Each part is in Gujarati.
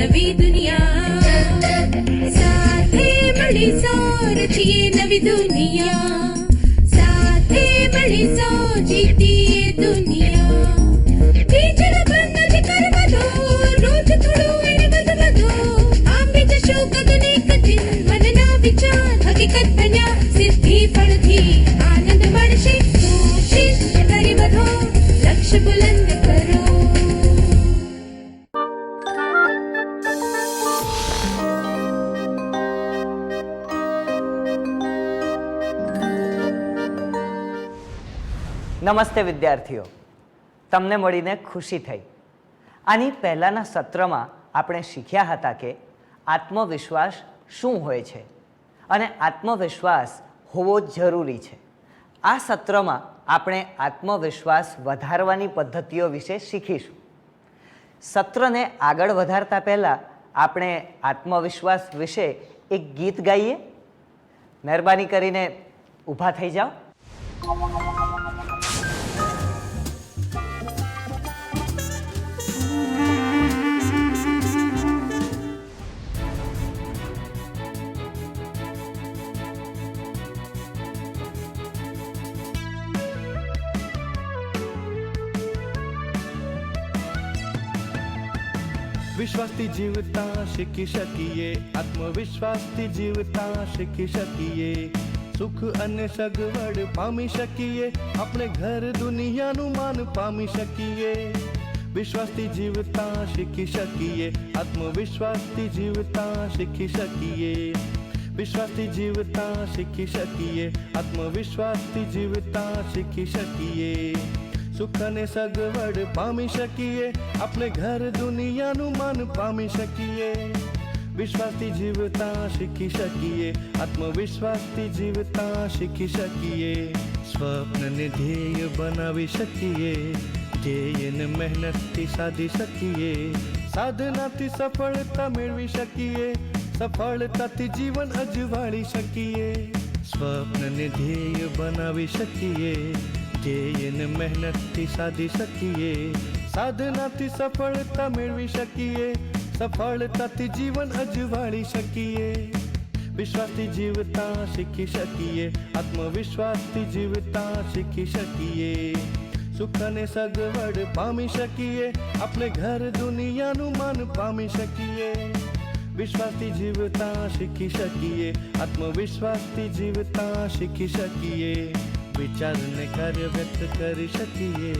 નવી દુનિયા સાથે મળી સો રચીએ નવી દુનિયા સાથે મળી સો જીતીએ દુનિયા બીજળ બંધ નથી કરવા દો રોજ થોડું એને વધુ આપી જશો ગગને કઠિન મનના વિચાર હકીકત બન્યા સિદ્ધિ ફળથી આનંદ મળશે કોશિશ કરી વધો લક્ષ્ય બુલંદ કરો. નમસ્તે વિદ્યાર્થીઓ, તમને મળીને ખુશી થઈ. આની પહેલાંના સત્રમાં આપણે શીખ્યા હતા કે આત્મવિશ્વાસ શું હોય છે અને આત્મવિશ્વાસ હોવો જરૂરી છે. આ સત્રમાં આપણે આત્મવિશ્વાસ વધારવાની પદ્ધતિઓ વિશે શીખીશું. સત્રને આગળ વધારતા પહેલાં આપણે આત્મવિશ્વાસ વિશે એક ગીત ગાઈએ. મહેરબાની કરીને ઊભા થઈ જાઓ. વિશ્વાસથી જીવતા શીખી શકીએ, આત્મવિશ્વાસથી જીવતા શીખી શકીએ, સુખ અને સગવડ પામી શકીએ, આપણે ઘર દુનિયાનું માન પામી શકીએ. વિશ્વાસથી જીવતા શીખી શકીએ, આત્મવિશ્વાસથી જીવતા શીખી શકીએ, વિશ્વાસથી જીવતા શીખી શકીએ, આત્મવિશ્વાસથી જીવતા શીખી શકીએ, સુખ અને સગવડ પામી શકીએ, આપણે ઘર દુનિયાનું માન પામી શકીએ. વિશ્વાસથી જીવતા શીખી શકીએ, આત્મવિશ્વાસથી જીવતા શીખી શકીએ, સ્વપ્નને ધ્યેય બનાવી શકીએ, ધ્યેયને મહેનતથી સાધી શકીએ, સાધનાથી સફળતા મેળવી શકીએ, સફળતાથી જીવન અજવાળી શકીએ. સ્વપ્નને ધ્યેય બનાવી શકીએ, ધ્યેયને મહેનતથી સાધી શકીએ, સાધનાથી સફળતા મેળવી શકીએ, સફળતાથી જીવન અજવાળી શકીએ. વિશ્વાસથી જીવતા શીખી શકીએ, આત્મવિશ્વાસથી જીવતા શીખી શકીએ, સુખ અને સગવડ પામી શકીએ, આપણે ઘર દુનિયાનું માન પામી શકીએ. વિશ્વાસથી જીવતા શીખી શકીએ, આત્મવિશ્વાસથી જીવતા શીખી શકીએ, વિચારને કાર્ય વ્યક્ત કરી શકીએ,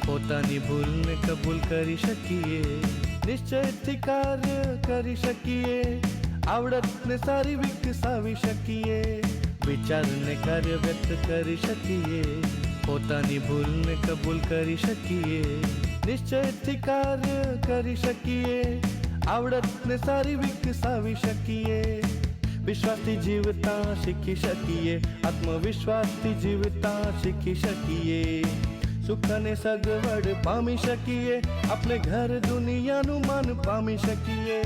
પોતાની ભૂલને કબૂલ કરી શકીએ, નિશ્ચયથી કાર્ય કરી શકીએ, આવડતને સારી વિકસાવી શકીએ. વિચારને કાર્ય વ્યક્ત કરી શકીએ, પોતાની ભૂલને કબૂલ કરી શકીએ, નિશ્ચયથી કાર્ય કરી શકીએ, આવડતને સારી વિકસાવી શકીએ. વિશ્વાસથી જીવતા શીખી શકીએ, આત્મવિશ્વાસથી જીવતા શીખી શકીએ, સુખ અને સગવડ પામી શકીએ, આપણે ઘર દુનિયાનું માન પામી શકીએ.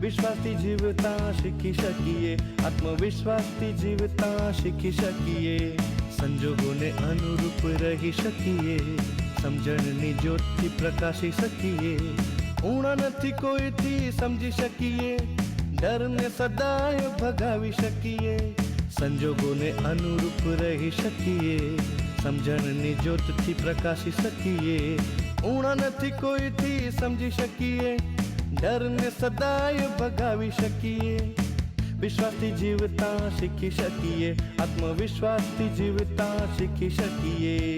વિશ્વાસથી જીવતા શીખી શકીએ, આત્મવિશ્વાસથી જીવતા શીખી શકીએ, સંજોગોને અનુરૂપ રહી શકીએ, સમજણની જ્યોતથી પ્રકાશી શકીએ, ઊણા નથી કોઈથી સમજી શકીએ, ડરને સદાય ભગાવી શકીએ, સંજોગોને અનુરૂપ રહી શકીએ, સમજણની જ્યોતથી પ્રકાશી શકીએ, ઊણા નથી કોઈથી સમજી શકીએ, ડરને સદાય ભગાવી શકીએ. વિશ્વાસથી જીવતા શીખી શકીએ, આત્મવિશ્વાસથી જીવતા શીખી શકીએ,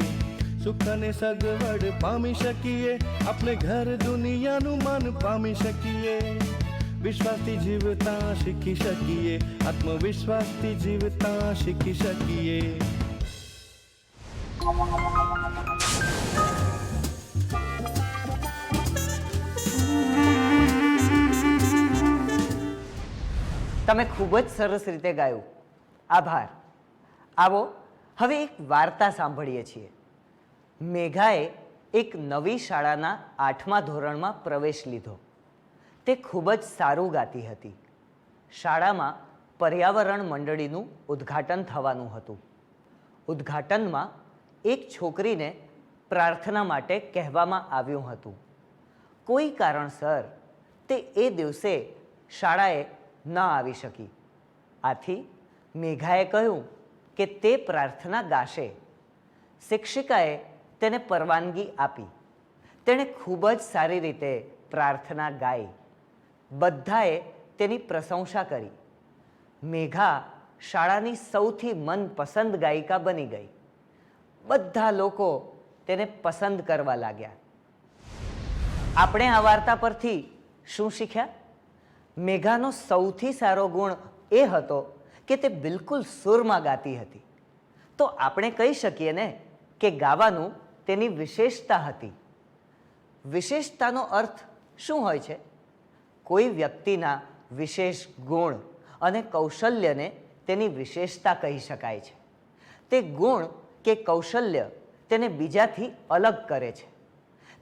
સુખ અને સગવડ પામી શકીએ, આપણે ઘર દુનિયાનું માન પામી શકીએ. વિશ્વાસથી જીવતા શીખી શકીએ, આત્મવિશ્વાસથી જીવતા શીખી શકીએ. તમે ખૂબ જ સરસ રીતે ગાયું. આભાર. આવો હવે એક વાર્તા સાંભળીએ છીએ. મેઘાએ એક નવી શાળાના 8મા ધોરણમાં પ્રવેશ લીધો. તે ખૂબ જ સારું ગાતી હતી. શાળામાં પર્યાવરણ મંડળીનું ઉદ્ઘાટન થવાનું હતું. ઉદ્ઘાટનમાં એક છોકરીને પ્રાર્થના માટે કહેવામાં આવ્યું હતું. કોઈ કારણસર તે એ દિવસે શાળાએ ન આવી શકી. આથી મેઘાએ કહ્યું કે તે પ્રાર્થના ગાશે. શિક્ષિકાએ તેને પરવાનગી આપી. તેણે ખૂબ જ સારી રીતે પ્રાર્થના ગાઈ. બધાએ તેની પ્રશંસા કરી. મેઘા શાળાની સૌથી મનપસંદ ગાયિકા બની ગઈ. બધા લોકો તેને પસંદ કરવા લાગ્યા. આપણે આ વાર્તા પરથી શું શીખ્યા? મેઘાનો સૌથી સારો ગુણ એ હતો કે તે બિલકુલ સૂરમાં ગાતી હતી. તો આપણે કહી શકીએ ને કે ગાવાનું તેની વિશેષતા હતી. વિશેષતાનો અર્થ શું હોય છે? કોઈ વ્યક્તિના વિશેષ ગુણ અને કૌશલ્યને તેની વિશેષતા કહી શકાય છે. તે ગુણ કે કૌશલ્ય તેને બીજાથી અલગ કરે છે.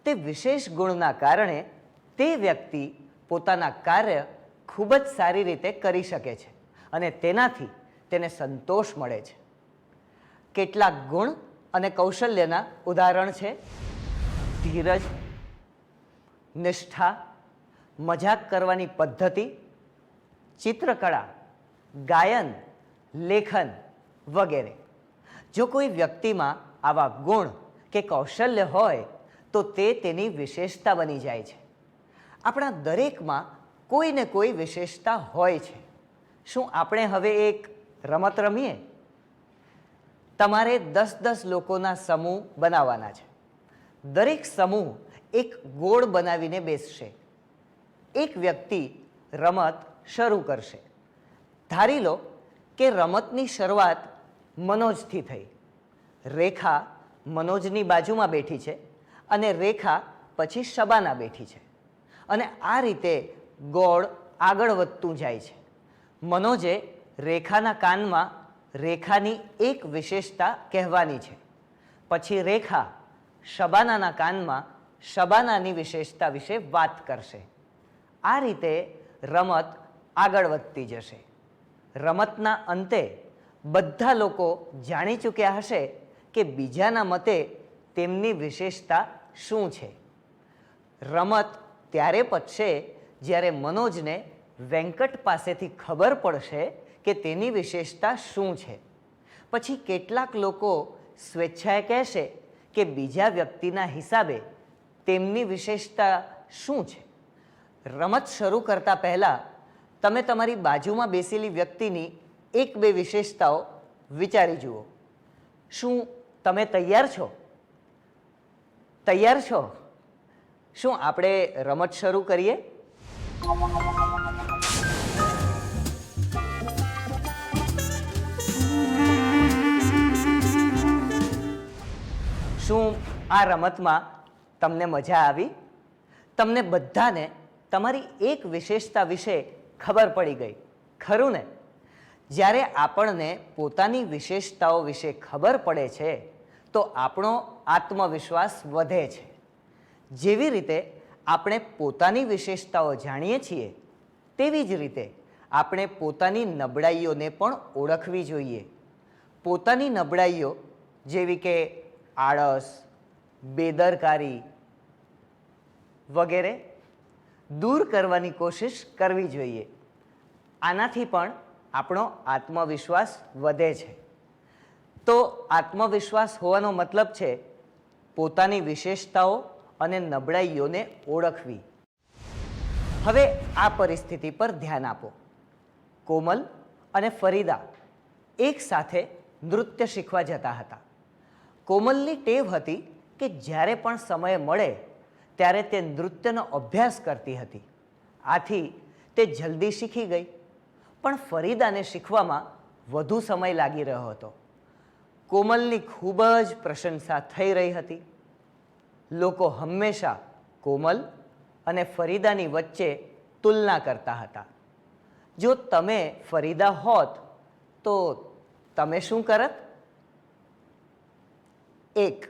તે વિશેષ ગુણના કારણે તે વ્યક્તિ પોતાના કાર્ય ખૂબ જ સારી રીતે કરી શકે છે અને તેનાથી તેને સંતોષ મળે છે. કેટલાક ગુણ અને કૌશલ્યના ઉદાહરણ છે: ધીરજ, નિષ્ઠા, મજાક કરવાની પદ્ધતિ, ચિત્રકળા, ગાયન, લેખન વગેરે. જો કોઈ વ્યક્તિમાં આવા ગુણ કે કૌશલ્ય હોય તો તે તેની વિશેષતા બની જાય છે. આપણા દરેકમાં કોઈ ને કોઈ વિશેષતા હોય છે. શું આપણે હવે એક રમત રમીએ? તમારે 10-10 લોકોના સમૂહ બનાવવાના છે. દરેક સમૂહ એક ગોળ બનાવીને બેસશે. એક વ્યક્તિ રમત શરૂ કરશે. ધારી લો કે રમતની શરૂઆત મનોજથી થઈ. રેખા મનોજની બાજુમાં બેઠી છે અને રેખા પછી શબાના બેઠી છે અને આ રીતે ગોળ આગળ વધતું જાય છે. મનોજે રેખાના કાનમાં રેખાની એક વિશેષતા કહેવાની છે. પછી રેખા શબાનાના કાનમાં શબાનાની વિશેષતા વિશે વાત કરશે. આ રીતે રમત આગળ વધતી જશે. રમતના અંતે બધા લોકો જાણી ચૂક્યા હશે કે બીજાના મતે તેમની વિશેષતા શું છે. રમત ત્યારે પતશે જ્યારે મનોજને વેંકટ પાસેથી ખબર પડશે કે તેની વિશેષતા શું છે. પછી કેટલાક લોકો સ્વેચ્છાએ કહેશે કે બીજા વ્યક્તિના હિસાબે તેમની વિશેષતા શું છે. રમત શરૂ કરતા પહેલાં તમે તમારી બાજુમાં બેસેલી વ્યક્તિની 1-2 વિશેષતાઓ વિચારી જુઓ. શું તમે તૈયાર છો? તૈયાર છો? શું આપણે રમત શરૂ કરીએ? શું આ રમતમાં તમને મજા આવી? તમને બધાને તમારી એક વિશેષતા વિશે ખબર પડી ગઈ, ખરું ને? જ્યારે આપણને પોતાની વિશેષતાઓ વિશે ખબર પડે છે તો આપણો આત્મવિશ્વાસ વધે છે. જેવી રીતે આપણે પોતાની વિશેષતાઓ જાણીએ છીએ તેવી જ રીતે આપણે પોતાની નબળાઈઓને પણ ઓળખવી જોઈએ. પોતાની નબળાઈઓ જેવી કે આળસ, બેદરકારી વગેરે દૂર કરવાની કોશિશ કરવી જોઈએ. આનાથી પણ આપણો આત્મવિશ્વાસ વધે છે. તો આત્મવિશ્વાસ હોવાનો મતલબ છે પોતાની વિશેષતાઓ અને નબળાઈઓને ઓળખવી. હવે આ પરિસ્થિતિ પર ધ્યાન આપો. કોમલ અને ફરીદા એક સાથે નૃત્ય શીખવા જતા હતા. કોમલની ટેવ હતી કે જ્યારે પણ સમય મળે ત્યારે તે નૃત્યનો અભ્યાસ કરતી હતી. આથી તે જલ્દી શીખી ગઈ. પણ ફરીદાને શીખવામાં વધુ સમય લાગી રહ્યો હતો. કોમલની ખૂબ જ પ્રશંસા થઈ રહી હતી. લોકો હંમેશા કોમલ અને ફરીદાની વચ્ચે તુલના કરતા હતા. જો તમે ફરીદા હોત તો તમે શું કરત? 1.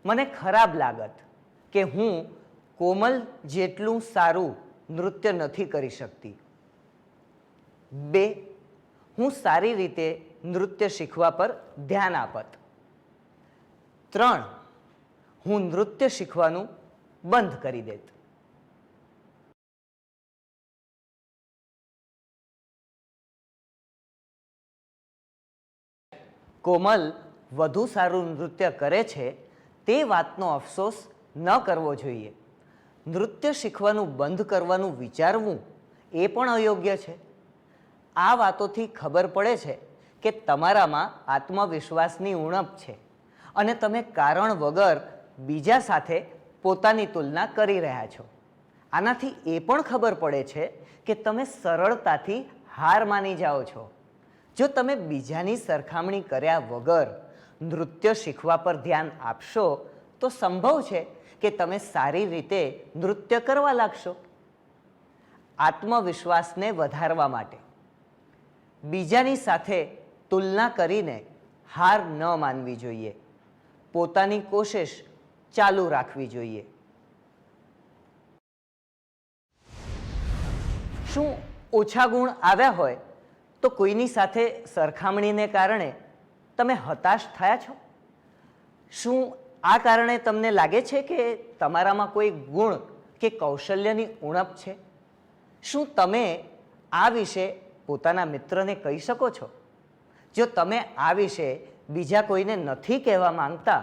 મને ખરાબ લાગત કે હું કોમલ જેટલું સારું નૃત્ય નથી કરી શકતી. 2. હું સારી રીતે નૃત્ય શીખવા પર ધ્યાન આપત. 3. હું નૃત્ય શીખવાનું બંધ કરી દેત. કોમલ વધુ સારું નૃત્ય કરે છે તે વાતનો અફસોસ ન કરવો જોઈએ. નૃત્ય શીખવાનું બંધ કરવાનું વિચારવું એ પણ અયોગ્ય છે. આ વાતોથી ખબર પડે છે કે તમારામાં આત્મવિશ્વાસની ઉણપ છે અને તમે કારણ વગર બીજા સાથે પોતાની તુલના કરી રહ્યા છો. આનાથી એ પણ ખબર પડે છે કે તમે સરળતાથી હાર માની જાઓ છો. જો તમે બીજાની સરખામણી કર્યા વગર નૃત્ય શીખવા પર ધ્યાન આપશો તો સંભવ છે કે તમે સારી રીતે નૃત્ય કરવા લાગશો. આત્મવિશ્વાસને વધારવા માટે બીજાની સાથે તુલના કરીને હાર ન માનવી જોઈએ. પોતાની કોશિશ ચાલુ રાખવી જોઈએ. શું ઓછા ગુણ આવ્યા હોય તો કોઈની સાથે સરખામણીને કારણે તમે હતાશ થયા છો? શું આ કારણે તમને લાગે છે કે તમારામાં કોઈ ગુણ કે કૌશલ્યની ઉણપ છે? શું તમે આ વિશે પોતાના મિત્રને કહી શકો છો? જો તમે આ વિશે બીજા કોઈને નથી કહેવા માંગતા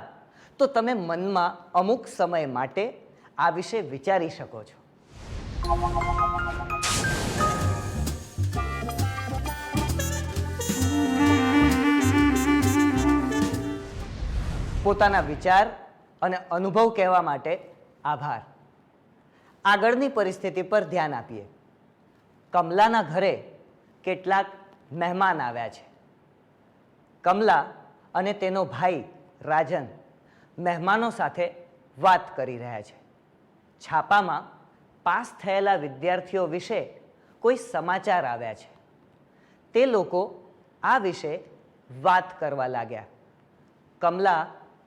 તો તમે મનમાં અમુક સમય માટે આ વિશે વિચારી શકો છો. પોતાના વિચાર અને અનુભવ કહેવા માટે આભાર. આગળની પરિસ્થિતિ પર ધ્યાન આપીએ. કમલાના ઘરે કેટલાક મહેમાન આવ્યા છે. કમલા અને તેનો ભાઈ રાજન મહેમાનો સાથે વાત કરી રહ્યા છે. છાપામાં પાસ થયેલા વિદ્યાર્થીઓ વિશે કોઈ સમાચાર આવ્યા છે. તે લોકો આ વિશે વાત કરવા લાગ્યા. કમલા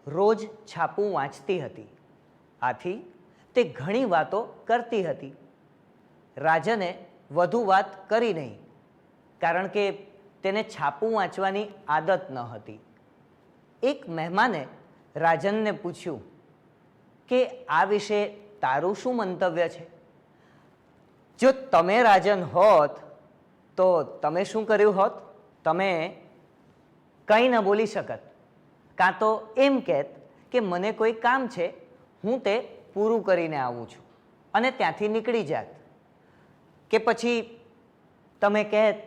રોજ છાપું વાંચતી હતી, આથી તે ઘણી વાતો કરતી હતી. રાજને વધુ વાત કરી નહીં, કારણ કે તેને છાપું વાંચવાની આદત ન હતી. એક મહેમાને રાજનને પૂછ્યું કે આ વિશે તારું શું મંતવ્ય છે? જો તમે રાજન હોત તો તમે શું કર્યું હોત? તમે કંઈ ન બોલી શકત, કાં તો એમ કહેત કે મને કોઈ કામ છે, હું તે પૂરું કરીને આવું છું અને ત્યાંથી નીકળી જાત. કે પછી તમે કહેત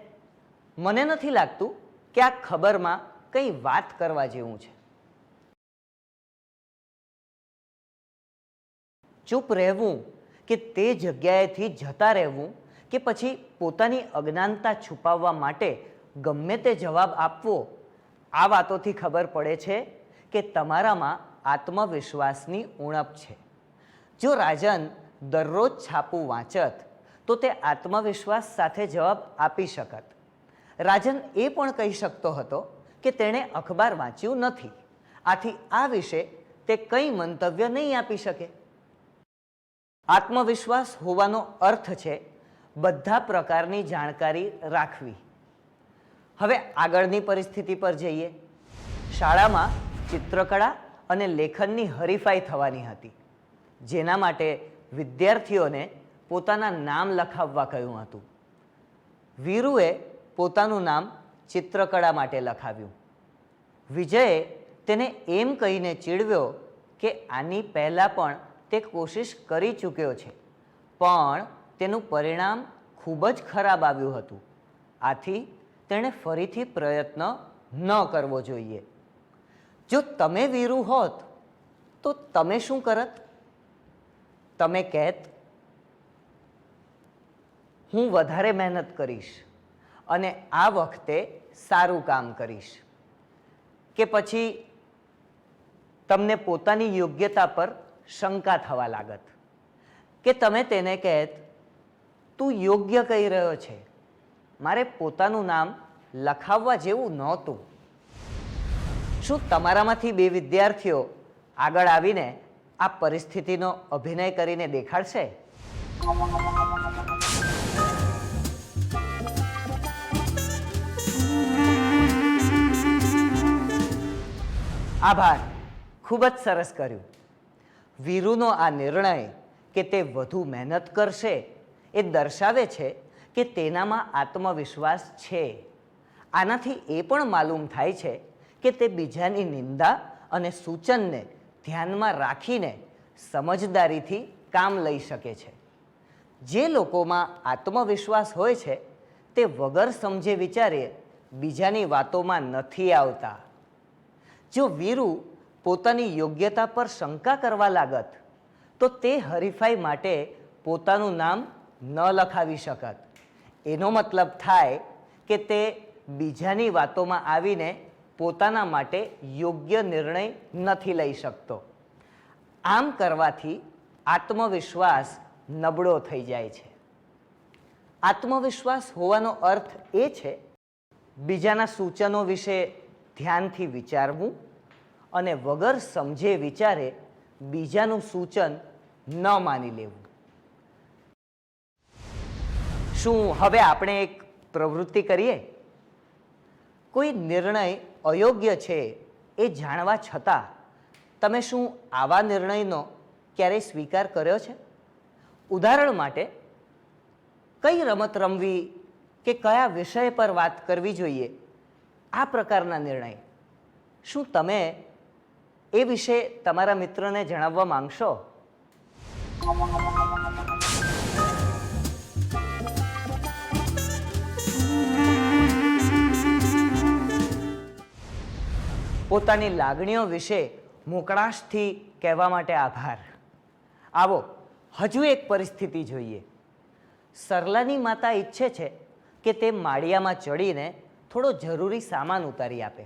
મને નથી લાગતું કે આ ખબરમાં કંઈ વાત કરવા જેવું છે. ચૂપ રહેવું કે તે જગ્યાએથી જતા રહેવું કે પછી પોતાની અજ્ઞાનતા છુપાવવા માટે ગમે તે જવાબ આપવો, આ વાતોથી ખબર પડે છે કે તમારામાં આત્મવિશ્વાસની ઉણપ છે. જો રાજન દરરોજ છાપું વાંચત તો તે આત્મવિશ્વાસ સાથે જવાબ આપી શકત. રાજન એ પણ કહી શકતો હતો કે તેણે અખબાર વાંચ્યું નથી, આથી આ વિશે તે કંઈ મંતવ્ય નહીં આપી શકે. આત્મવિશ્વાસ હોવાનો અર્થ છે બધા પ્રકારની જાણકારી રાખવી. હવે આગળની પરિસ્થિતિ પર જઈએ. શાળામાં ચિત્રકળા અને લેખનની હરીફાઈ થવાની હતી, જેના માટે વિદ્યાર્થીઓને પોતાના નામ લખાવવા કહ્યું હતું. વીરુએ પોતાનું નામ ચિત્રકળા માટે લખાવ્યું. વિજયે તેને એમ કહીને ચીડવ્યો કે આની પહેલાં પણ તે કોશિશ કરી ચૂક્યો છે, પણ તેનું પરિણામ ખૂબ જ ખરાબ આવ્યું હતું, આથી તેણે ફરીથી પ્રયત્ન ન કરવો જોઈએ. જો તમે વીરુ હોત તો તમે શું કરત? તમે કહેત હું વધારે મહેનત કરીશ અને આ વખતે સારું કામ કરીશ. કે પછી તમને પોતાની યોગ્યતા પર શંકા થવા લાગત. કે તમે તેને કહેત તું યોગ્ય કહી રહ્યો છે, મારે પોતાનું નામ લખાવવા જેવું નહોતું. શું તમારામાંથી બે વિદ્યાર્થીઓ આગળ આવીને આ પરિસ્થિતિનો અભિનય કરીને દેખાડશે? આભાર, ખૂબ જ સરસ કર્યું. વીરુનો આ નિર્ણય કે તે વધુ મહેનત કરશે એ દર્શાવે છે કે તેનામાં આત્મવિશ્વાસ છે. આનાથી એ પણ માલુમ થાય છે કે તે બીજાની નિંદા અને સૂચનને ધ્યાનમાં રાખીને સમજદારીથી કામ લઈ શકે છે. જે લોકોમાં આત્મવિશ્વાસ હોય છે તે વગર સમજે વિચારે બીજાની વાતોમાં નથી આવતા. જો વીરુ પોતાની યોગ્યતા પર શંકા કરવા લાગત તો તે હરીફાઈ માટે પોતાનું નામ ન લખાવી શકત. એનો મતલબ થાય કે તે બીજાની વાતોમાં આવીને પોતાના માટે યોગ્ય નિર્ણય નથી લઈ શકતો. આમ કરવાથી આત્મવિશ્વાસ નબળો થઈ જાય છે. આત્મવિશ્વાસ હોવાનો અર્થ એ છે બીજાના સૂચનો વિશે ધ્યાનથી વિચારવું અને વગર સમજે વિચારે બીજાનું સૂચન ન માની લેવું. શું હવે આપણે એક પ્રવૃત્તિ કરીએ? કોઈ નિર્ણય અયોગ્ય છે એ જાણવા છતાં તમે શું આવા નિર્ણયનો ક્યારેય સ્વીકાર કર્યો છે? ઉદાહરણ માટે, કઈ રમત રમવી કે કયા વિષય પર વાત કરવી જોઈએ, આ પ્રકારના નિર્ણય. શું તમે એ વિશે તમારા મિત્રને જણાવવા માંગશો? પોતાની લાગણીઓ વિશે મોકળાશથી કહેવા માટે આભાર. આવો હજુ એક પરિસ્થિતિ જોઈએ. સરલાની માતા ઈચ્છે છે કે તે માળિયામાં ચડીને થોડો જરૂરી સામાન ઉતારી આપે.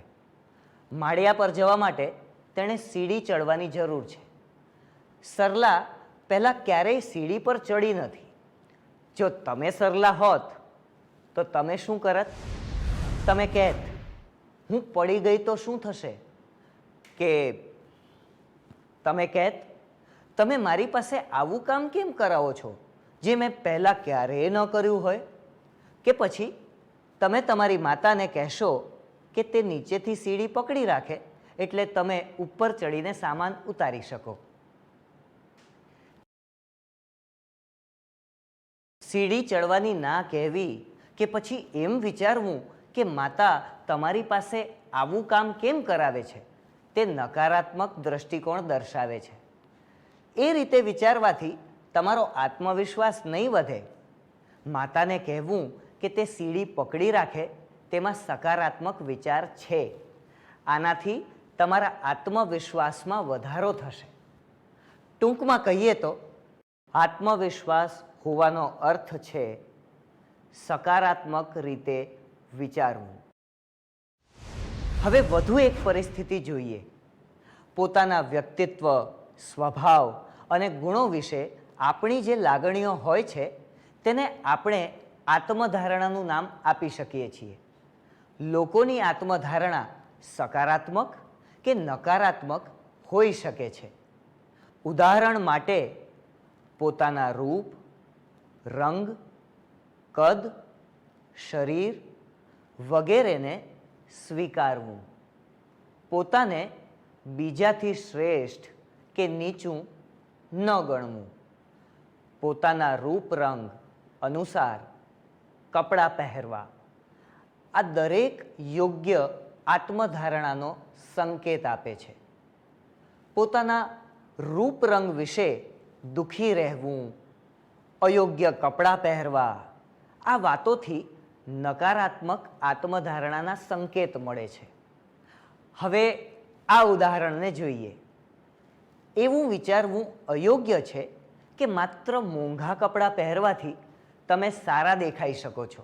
માળિયા પર જવા માટે તેણે સીડી ચડવાની જરૂર છે. સરલા પહેલાં ક્યારેય સીડી પર ચડી નથી. જો તમે સરલા હોત તો તમે શું કરત? તમે કહેત, હું પડી ગઈ તો શું થશે? કે તમે કહેત, તમે મારી પાસે આવું કામ કેમ કરાવો છો જે મેં પહેલાં ક્યારેય ન કર્યું હોય? કે પછી તમે તમારી માતાને કહેશો કે તે નીચેથી સીડી પકડી રાખે એટલે તમે ઉપર ચડીને સામાન ઉતારી શકો. સીડી ચડવાની ના કહેવી કે પછી એમ વિચારવું કે માતા તમારી પાસે આવું કામ કેમ કરાવે છે, તે નકારાત્મક દ્રષ્ટિકોણ દર્શાવે છે. એ રીતે વિચારવાથી તમારો આત્મવિશ્વાસ નહીં વધે. માતાને કહેવું કે તે સીડી પકડી રાખે તેમાં સકારાત્મક વિચાર છે. આનાથી તમારા આત્મવિશ્વાસમાં વધારો થશે. ટૂંકમાં કહીએ તો આત્મવિશ્વાસ હોવાનો અર્થ છે સકારાત્મક રીતે વિચારવું. હવે વધુ એક પરિસ્થિતિ જોઈએ. પોતાના વ્યક્તિત્વ, સ્વભાવ અને ગુણો વિશે આપણી જે લાગણીઓ હોય છે તેને આપણે આત્મધારણાનું નામ આપી શકીએ છીએ. લોકોની આત્મધારણા સકારાત્મક કે નકારાત્મક હોઈ શકે છે. ઉદાહરણ માટે, પોતાના રૂપ, રંગ, કદ, શરીર વગેરેને સ્વીકારવું. પોતાને બીજાથી શ્રેષ્ઠ કે નીચું ન ગણવું. પોતાના રૂપ રંગ અનુસાર કપડાં પહેરવા. આ દરેક યોગ્ય આત્મધારણાનો સંકેત આપે છે. પોતાના રૂપ રંગ વિશે દુઃખી રહેવું, અયોગ્ય કપડાં પહેરવા, આ વાતોથી નકારાત્મક આત્મધારણાના સંકેત મળે છે. હવે આ ઉદાહરણને જોઈએ. એવું વિચારવું અયોગ્ય છે કે માત્ર મોંઘા કપડાં પહેરવાથી તમે સારા દેખાઈ શકો છો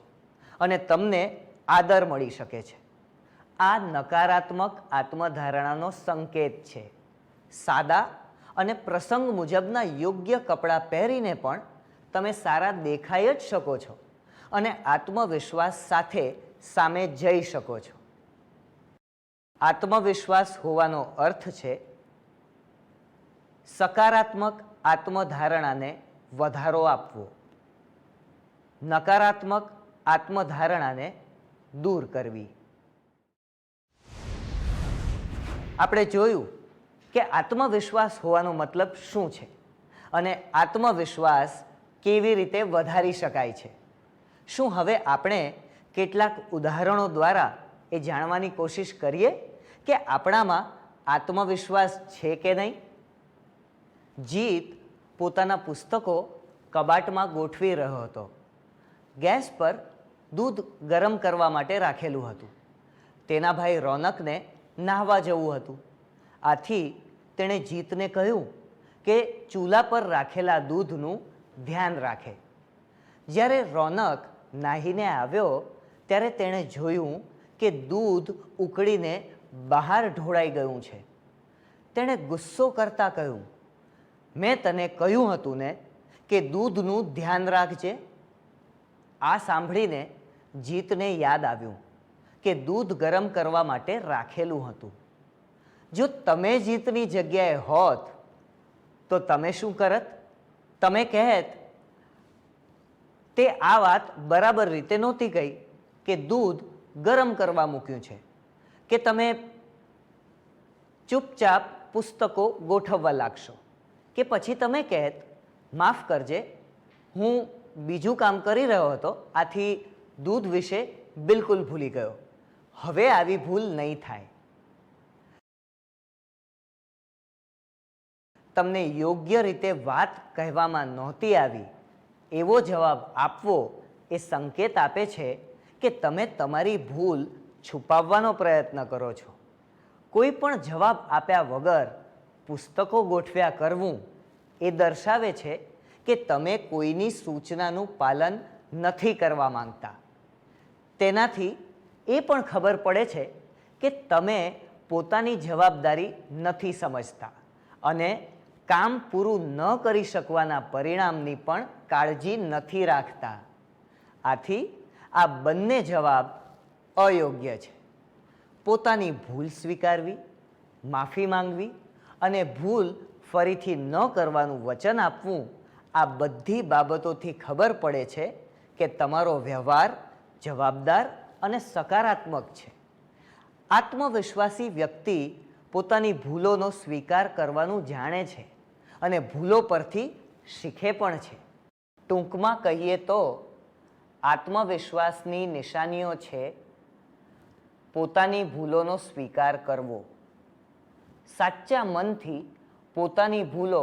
અને તમને આદર મળી શકે છે. આ નકારાત્મક આત્મધારણાનો સંકેત છે. સાદા અને પ્રસંગ મુજબના યોગ્ય કપડાં પહેરીને પણ તમે સારા દેખાઈ જ શકો છો અને આત્મવિશ્વાસ સાથે સામે જઈ શકો છો. આત્મવિશ્વાસ હોવાનો અર્થ છે સકારાત્મક આત્મધારણાને વધારો આપવો, નકારાત્મક આત્મધારણાને દૂર કરવી. આપણે જોયું કે આત્મવિશ્વાસ હોવાનો મતલબ શું છે અને આત્મવિશ્વાસ કેવી રીતે વધારી શકાય છે. શું હવે આપણે કેટલાક ઉદાહરણો દ્વારા એ જાણવાની કોશિશ કરીએ કે આપણામાં આત્મવિશ્વાસ છે કે નહીં? જીત પોતાના પુસ્તકો કબાટમાં ગોઠવી રહ્યો હતો. ગેસ પર દૂધ ગરમ કરવા માટે રાખેલું હતું. તેના ભાઈ રોનકને નાહવા જવું હતું. આથી તેણે જીતને કહ્યું કે ચૂલા પર રાખેલા દૂધનું ધ્યાન રાખે. જ્યારે રોનક નાહીને આવ્યો ત્યારે તેણે જોયું કે દૂધ ઉકળીને બહાર ઢોળાઈ ગયું છે. તેણે ગુસ્સો કરતા કહ્યું, મેં તને કહ્યું હતું ને કે દૂધનું ધ્યાન રાખજે. આ સાંભળીને જીતને યાદ આવ્યું કે દૂધ ગરમ કરવા માટે રાખેલું હતું. જો તમે જીતની જગ્યાએ હોત તો તમે શું કરત? તમે કહેત, તે આ વાત બરાબર રીતે નહોતી કહી કે દૂધ ગરમ કરવા મૂક્યું છે, કે તમે ચૂપચાપ પુસ્તકો ગોઠવવા લાગશો, કે પછી તમે કહેત, માફ કરજે, હું બીજું કામ કરી રહ્યો હતો, આથી દૂધ વિશે બિલકુલ ભૂલી ગયો. હવે આવી ભૂલ નહીં થાય. તમને યોગ્ય રીતે વાત કહેવામાં નહોતી આવી એવો જવાબ આપવો એ સંકેત આપે છે કે તમે તમારી ભૂલ છુપાવવાનો પ્રયત્ન કરો છો. કોઈ પણ જવાબ આપ્યા વગર પુસ્તકો ગોઠવ્યા કરવું એ દર્શાવે છે કે તમે કોઈની સૂચનાનું પાલન નથી કરવા માંગતા. તેનાથી એ પણ ખબર પડે છે કે તમે પોતાની જવાબદારી નથી સમજતા અને કામ પૂરું ન કરી શકવાના પરિણામની પણ કાળજી નથી રાખતા. આથી આ બંને જવાબ અયોગ્ય છે. પોતાની ભૂલ સ્વીકારવી, માફી માંગવી અને ભૂલ ફરીથી ન કરવાનું વચન આપવું, આ બધી બાબતોથી ખબર પડે છે કે તમારો વ્યવહાર જવાબદાર અને સકારાત્મક છે. આત્મવિશ્વાસી વ્યક્તિ પોતાની ભૂલોનો સ્વીકાર કરવાનું જાણે છે અને ભૂલો પરથી શીખે પણ છે. ટૂંકમાં કહીએ તો આત્મવિશ્વાસની નિશાનીઓ છે પોતાની ભૂલોનો સ્વીકાર કરવો, સાચા મનથી પોતાની ભૂલો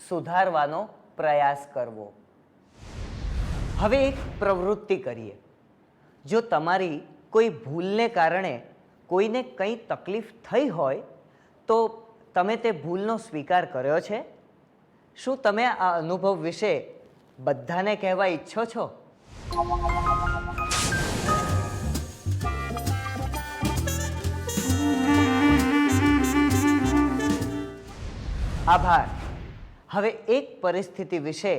સુધારવાનો પ્રયાસ કરવો. હવે એક પ્રવૃત્તિ કરીએ. જો તમારી કોઈ ભૂલને કારણે કોઈને કંઈ તકલીફ થઈ હોય તો તમે તે ભૂલનો સ્વીકાર કર્યો છે? શું તમે આ અનુભવ વિશે બધાને કહેવા ઈચ્છો છો? આભાર. હવે એક પરિસ્થિતિ વિશે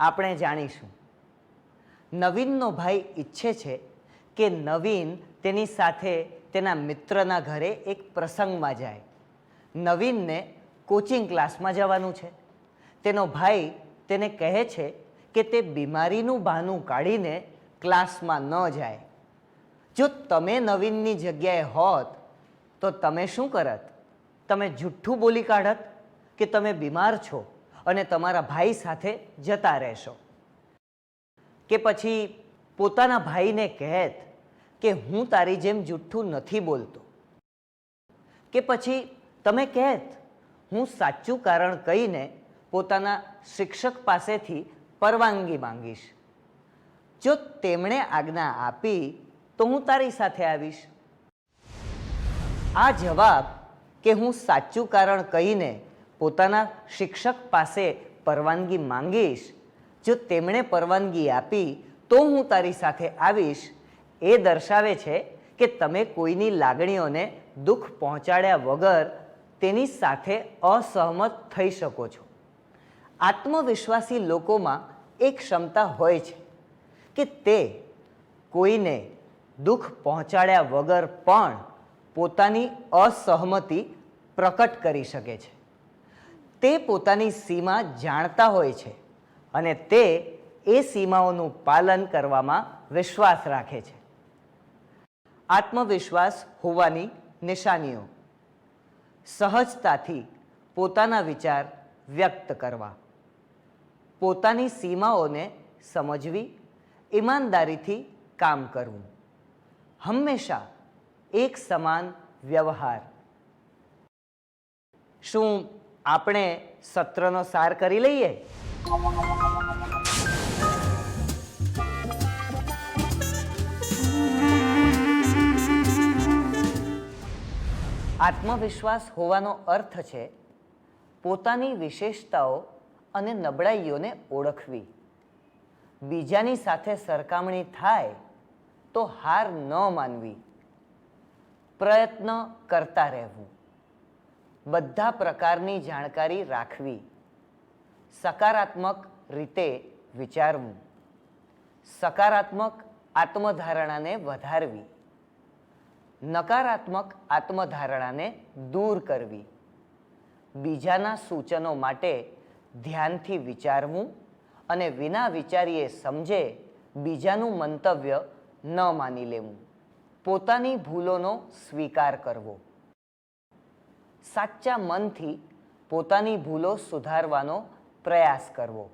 આપણે જાણીશું. નવીનનો ભાઈ ઈચ્છે છે કે નવીન તેની સાથે તેના મિત્રના ઘરે એક પ્રસંગમાં જાય. નવીનને કોચિંગ ક્લાસમાં જવાનું છે. તેનો ભાઈ તેને કહે છે કે તે બીમારીનું બહાનું કાઢીને ક્લાસમાં ન જાય. જો તમે નવીનની જગ્યાએ હોત તો તમે શું કરત? તમે જુઠ્ઠું બોલી કાઢત કે તમે બીમાર છો અને તમારા ભાઈ સાથે જતા રહેશો? કે પછી પોતાના ભાઈને કહેત કે હું તારી જેમ જુઠ્ઠું નથી બોલતો? કે પછી તમે કહેત હું સાચું કારણ કહીને પોતાના શિક્ષક પાસેથી પરવાનગી માંગીશ. જો તેમણે આજ્ઞા આપી તો હું તારી સાથે આવીશ. આ જવાબ કે હું સાચું કારણ કહીને પોતાના શિક્ષક પાસે પરવાનગી માંગીશ, જો તેમણે પરવાનગી આપી તો હું તારી સાથે આવીશ, એ દર્શાવે છે કે તમે કોઈની લાગણીઓને દુઃખ પહોંચાડ્યા વગર તેની સાથે અસહમત થઈ શકો છો. આત્મવિશ્વાસી લોકોમાં એક ક્ષમતા હોય છે કે તે કોઈને દુઃખ પહોંચાડ્યા વગર પણ પોતાની અસહમતિ પ્રકટ કરી શકે છે. તે પોતાની સીમા જાણતા હોય છે અને તે એ સીમાઓનું પાલન કરવામાં વિશ્વાસ રાખે છે. આત્મવિશ્વાસ હોવાની નિશાનીઓ: સહજતાથી પોતાના વિચાર વ્યક્ત કરવા, પોતાની સીમાઓને સમજવી, ઈમાનદારીથી કામ કરવું, હંમેશા એક સમાન વ્યવહાર, શું આપણે સત્રનો સાર કરી લઈએ? આત્મવિશ્વાસ હોવાનો અર્થ છે પોતાની વિશેષતાઓ અને નબળાઈઓને ઓળખવી. બીજાની સાથે સરખામણી થાય તો હાર ન માનવી. પ્રયત્ન કરતા રહેવું. બધા પ્રકારની જાણકારી રાખવી. સકારાત્મક રીતે વિચારવું. સકારાત્મક આત્મધારણાને વધારવી. નકારાત્મક આત્મધારણાને દૂર કરવી. બીજાના સૂચનો માટે ધ્યાનથી વિચારવું અને વિના વિચારીએ સમજે બીજાનું મંતવ્ય ન માની લેવું. પોતાની ભૂલોનો સ્વીકાર કરવો. સાચા મનથી પોતાની ભૂલો સુધારવાનો પ્રયાસ કરવો.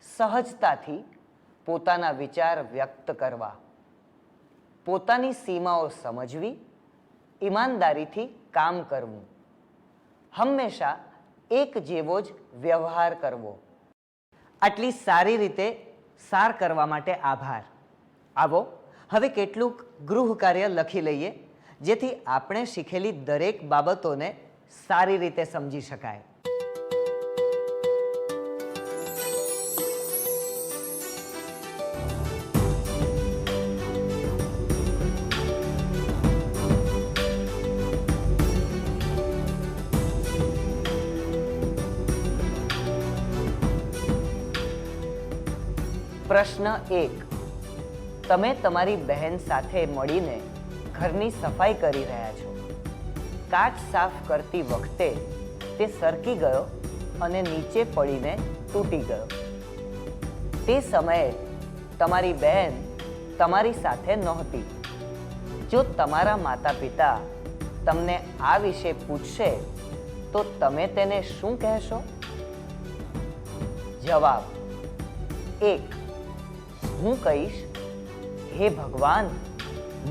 સહજતાથી પોતાના વિચાર વ્યક્ત કરવા. પોતાની સીમાઓ સમજવી. ઈમાનદારીથી કામ કરવું. હંમેશા એક જેવો જ વ્યવહાર કરવો. આટલી સારી રીતે સાર કરવા માટે આભાર. આવો હવે કેટલુંક ગૃહ કાર્ય લખી લઈએ, જેથી આપણે શીખેલી દરેક બાબતોને સારી રીતે સમજી શકાય. પ્રશ્ન 1. તમે તમારી બહેન સાથે મળીને ઘરની સફાઈ કરી રહ્યા છો. કાચ સાફ કરતી વખતે તે સરકી ગયો અને નીચે પડીને તૂટી ગયો. તે સમયે તમારી બહેન તમારી સાથે નહોતી. જો તમારા માતા પિતા તમને આ વિશે પૂછશે તો તમે તેને શું કહેશો? જવાબ: 1. હું કહીશ, હે ભગવાન,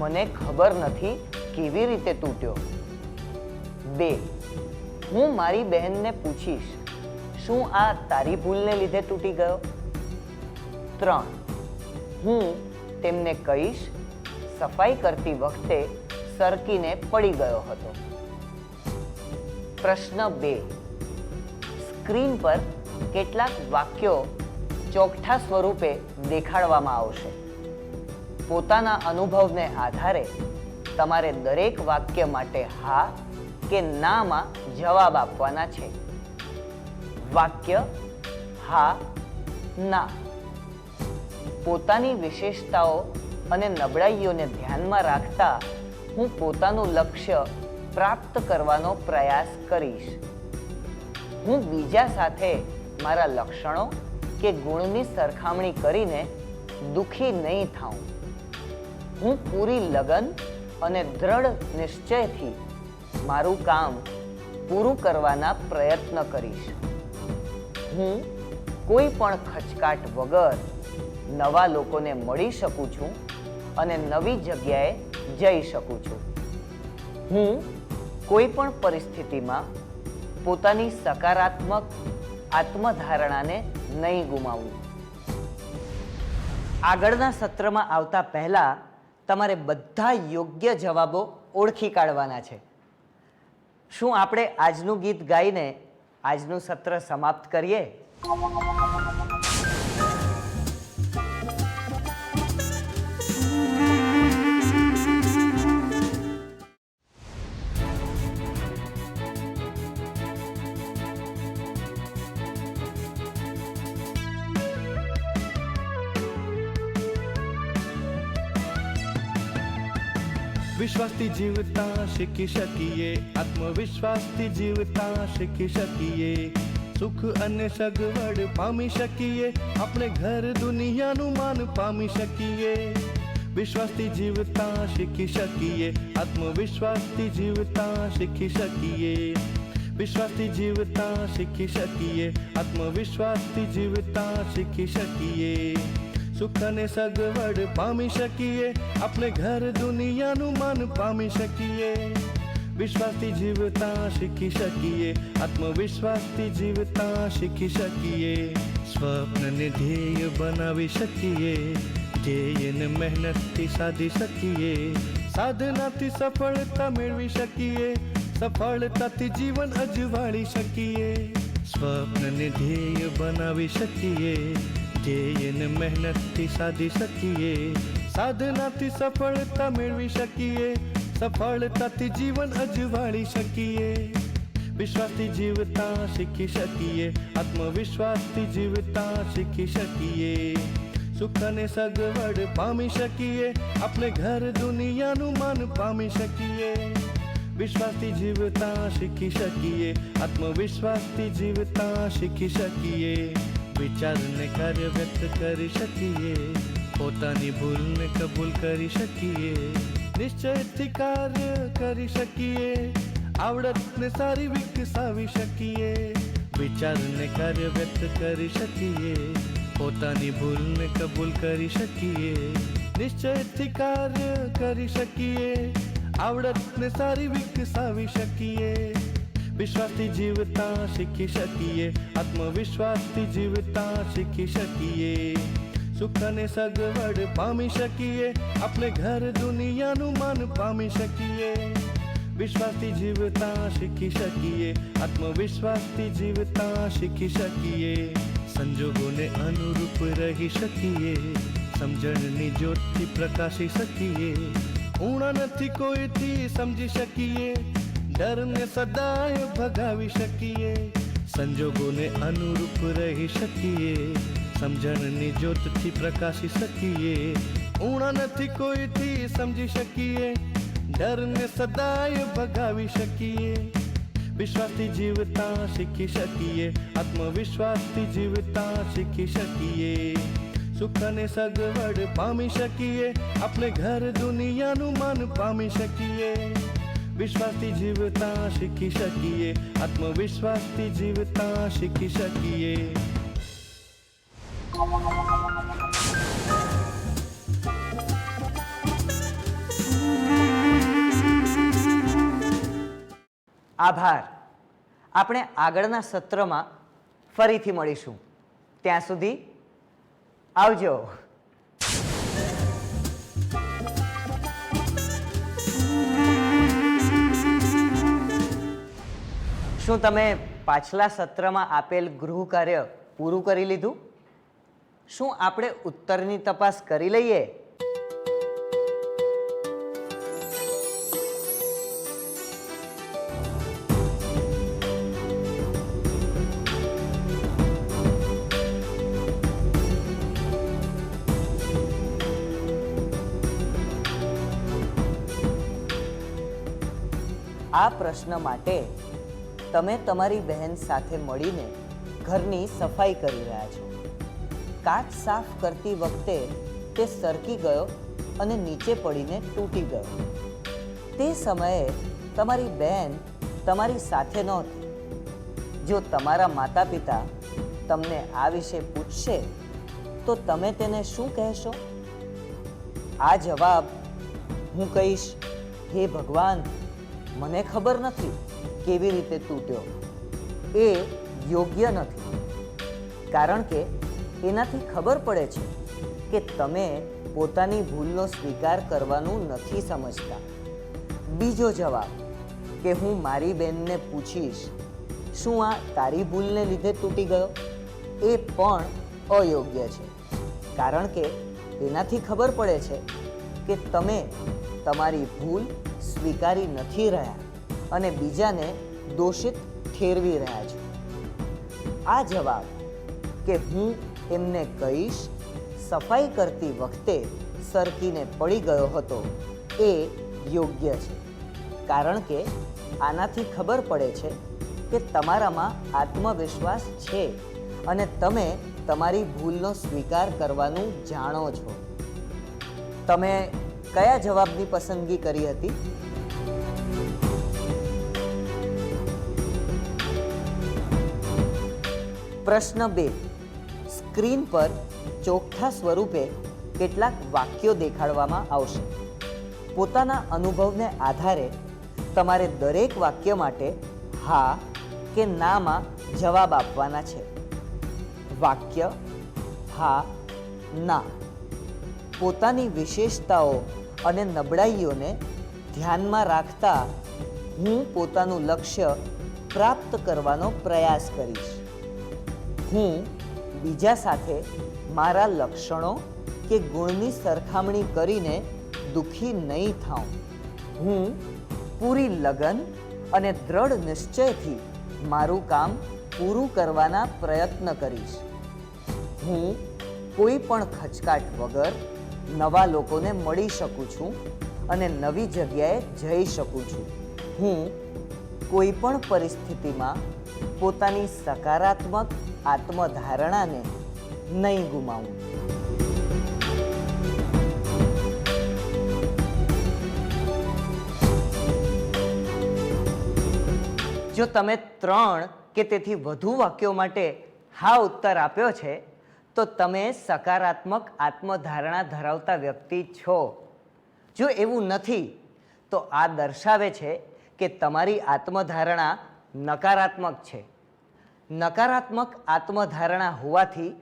મને ખબર નથી કેવી રીતે તૂટ્યો. 2. હું મારી બહેનને પૂછીશ, શું આ તારી ભૂલને લીધે તૂટી ગયો? 3. હું તેમને કહીશ, સફાઈ કરતી વખતે સરકીને પડી ગયો હતો. પ્રશ્ન 2. સ્ક્રીન પર કેટલાક વાક્યો ચોકઠા સ્વરૂપે દેખાડવામાં આવશે. પોતાના અનુભવને આધારે તમારે દરેક વાક્ય માટે હા કે નામાં જવાબ આપવાના છે. વાક્ય: હા, ના. પોતાની વિશેષતાઓ અને નબળાઈઓને ધ્યાનમાં રાખતા હું પોતાનું લક્ષ્ય પ્રાપ્ત કરવાનો પ્રયાસ કરીશ. હું બીજા સાથે મારા લક્ષણો કે ગુણની સરખામણી કરીને દુઃખી નહીં થાઉં. હું પૂરી લગન અને દ્રઢ નિશ્ચયથી મારું કામ પૂરું કરવાના પ્રયત્ન કરીશ. હું કોઈ પણ ખચકાટ વગર નવા લોકોને મળી શકું છું અને નવી જગ્યાએ જઈ શકું છું. હું કોઈ પણ પરિસ્થિતિમાં પોતાની સકારાત્મક આત્મધારણાને નહીં ગુમાવું. આગળના સત્રમાં આવતા પહેલા તમારે બધા યોગ્ય જવાબો ઓળખી કાઢવાના છે. શું આપણે આજનું ગીત ગાઈને આજનું સત્ર સમાપ્ત કરીએ? વિશ્વાસથી જીવતા શીખી શકીએ, આત્મવિશ્વાસથી જીવતા શીખી શકીએ. સુખ અને સગવડ પામી શકીએ, આપણે ઘર દુનિયાનું માન પામી શકીએ. વિશ્વાસથી જીવતા શીખી શકીએ, આત્મવિશ્વાસથી જીવતા શીખી શકીએ. વિશ્વાસથી જીવતા શીખી શકીએ, આત્મવિશ્વાસથી જીવતા શીખી શકીએ. સુખ અને સગવડ પામી શકીએ, આપણે ઘર દુનિયાનું માન પામી શકીએ. વિશ્વાસથી જીવતા શીખી શકીએ, આત્મવિશ્વાસથી જીવતા શીખી શકીએ. સ્વપ્નને ધ્યેય બનાવી શકીએ, ધ્યેયને મહેનતથી સાધી શકીએ, સાધનાથી સફળતા મેળવી શકીએ, સફળતાથી જીવન અજવાળી શકીએ. સ્વપ્નને ધ્યેય બનાવી શકીએ, ધ્યેયને મહેનતથી સાધી શકીએ, સાધનાથી સફળતા મેળવી શકીએ, સફળતાથી જીવન અજવાળી શકીએ. વિશ્વાસથી જીવતા શીખી શકીએ, આત્મવિશ્વાસથી જીવતા શીખી શકીએ. સુખ અને સગવડ પામી શકીએ, આપણે ઘર દુનિયાનું માન પામી શકીએ. વિશ્વાસથી જીવતા શીખી શકીએ, આત્મવિશ્વાસથી જીવતા શીખી શકીએ. વિચારને કાર્ય વ્યક્ત કરી શકીએ, પોતાની ભૂલને કબૂલ કરી શકીએ, નિશ્ચયથી કાર્ય કરી શકીએ, આવડતને સારી વિકસાવી શકીએ. વિચારને કાર્ય વ્યક્ત કરી શકીએ, પોતાની ભૂલને કબૂલ કરી શકીએ, નિશ્ચયથી કાર્ય કરી શકીએ, આવડતને સારી વિકસાવી શકીએ. વિશ્વાસથી જીવતા શીખી શકીએ, આત્મવિશ્વાસથી જીવતા શીખી શકીએ. સુખ અને સગવડ પામી શકીએ, આપણે ઘર દુનિયાનું માન પામી શકીએ. વિશ્વાસથી જીવતા શીખી શકીએ, આત્મવિશ્વાસથી જીવતા શીખી શકીએ. સંજોગોને અનુરૂપ રહી શકીએ, સમજણની જ્યોતથી પ્રકાશી શકીએ. ઊણા નથી કોઈથી સમજી શકીએ, ડરને સદાય ભગાવી શકીએ. સંજોગોને અનુરૂપ રહી શકીએ, સમજણની જ્યોતથી પ્રકાશી શકીએ. ઊણા નથી કોઈથી સમજી શકીએ, ડરને સદાય ભગાવી શકીએ. વિશ્વાસથી જીવતા શીખી શકીએ, આત્મવિશ્વાસથી જીવતા શીખી શકીએ. સુખ અને સગવડ પામી શકીએ, આપણે ઘર દુનિયાનું માન પામી શકીએ. વિશ્વાસથી જીવતા શીખી શકીએ, આત્મવિશ્વાસથી જીવતા શીખી શકીએ. આભાર. આપણે આગળના સત્રમાં ફરીથી મળીશું. ત્યાં સુધી આવજો. શું તમે પાછલા સત્રમાં આપેલ ગૃહ કાર્ય પૂરું કરી લીધું? શું આપણે ઉત્તરની તપાસ કરી લઈએ? આ પ્રશ્ન માટે તમે તમારી બહેન સાથે મળીને ઘરની સફાઈ કરી રહ્યા છો. કાચ સાફ કરતી વખતે તે સરકી ગયો અને નીચે પડીને તૂટી ગયો. તે સમયે તમારી બહેન તમારી સાથે નહોતી. જો તમારા માતા પિતા તમને આ વિશે પૂછશે તો તમે તેને શું કહેશો? આ જવાબ હું કહીશ, હે ભગવાન, મને ખબર નથી કેવી રીતે તૂટ્યો. એ યોગ્ય નથી, કારણ કે એનાથી ખબર પડે છે કે તમે પોતાની ભૂલનો સ્વીકાર કરવાનું નથી સમજતા. બીજો જવાબ કે હું મારી બહેનને પૂછીશ, શું આ તારી ભૂલને લીધે તૂટી ગયો? એ પણ અયોગ્ય છે, કારણ કે એનાથી ખબર પડે છે કે તમે તમારી ભૂલ સ્વીકારી નથી રહ્યા અને બીજાને દોષિત ઠેરવી રહ્યા છો. આ જવાબ કે હું એમને કહીશ સફાઈ કરતી વખતે સરકીને પડી ગયો હતો એ યોગ્ય છે, કારણ કે આનાથી ખબર પડે છે કે તમારામાં આત્મવિશ્વાસ છે અને તમે તમારી ભૂલનો સ્વીકાર કરવાનું જાણો છો. તમે કયા જવાબની પસંદગી કરી હતી? પ્રશ્ન 2. સ્ક્રીન પર ચોખ્ખા સ્વરૂપે કેટલાક વાક્યો દેખાડવામાં આવશે. પોતાના અનુભવને આધારે તમારે દરેક વાક્ય માટે હા કે નામાં જવાબ આપવાના છે. વાક્ય હા ના. પોતાની વિશેષતાઓ અને નબળાઈઓને ધ્યાનમાં રાખતા હું પોતાનું લક્ષ્ય પ્રાપ્ત કરવાનો પ્રયાસ કરીશ. હું બીજા સાથે મારા લક્ષણો કે ગુણની સરખામણી કરીને દુઃખી નહીં થાઉં. હું પૂરી લગન અને દ્રઢ નિશ્ચયથી મારું કામ પૂરું કરવાના પ્રયત્ન કરીશ. હું કોઈ પણ ખચકાટ વગર નવા લોકોને મળી શકું છું અને નવી જગ્યાએ જઈ શકું છું. હું કોઈ પણ પરિસ્થિતિમાં પોતાની સકારાત્મક આત્મધારણાને નહીં ગુમાવું. જો તમે 3 કે તેથી વધુ વાક્યો માટે હા ઉત્તર આપ્યો છે તો તમે સકારાત્મક આત્મધારણા ધરાવતા વ્યક્તિ છો. જો એવું નથી તો આ દર્શાવે છે કે તમારી આત્મધારણા નકારાત્મક છે. નકારાત્મક આત્મધારણા હોવાથી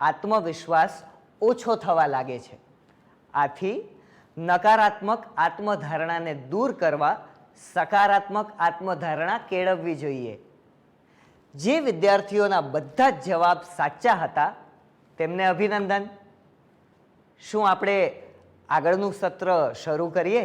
આત્મવિશ્વાસ ઓછો થવા લાગે છે. આથી નકારાત્મક આત્મધારણાને દૂર કરવા સકારાત્મક આત્મધારણા કેળવવી જોઈએ. જે વિદ્યાર્થીઓના બધા જ જવાબ સાચા હતા તેમને અભિનંદન. શું આપણે આગળનું સત્ર શરૂ કરીએ?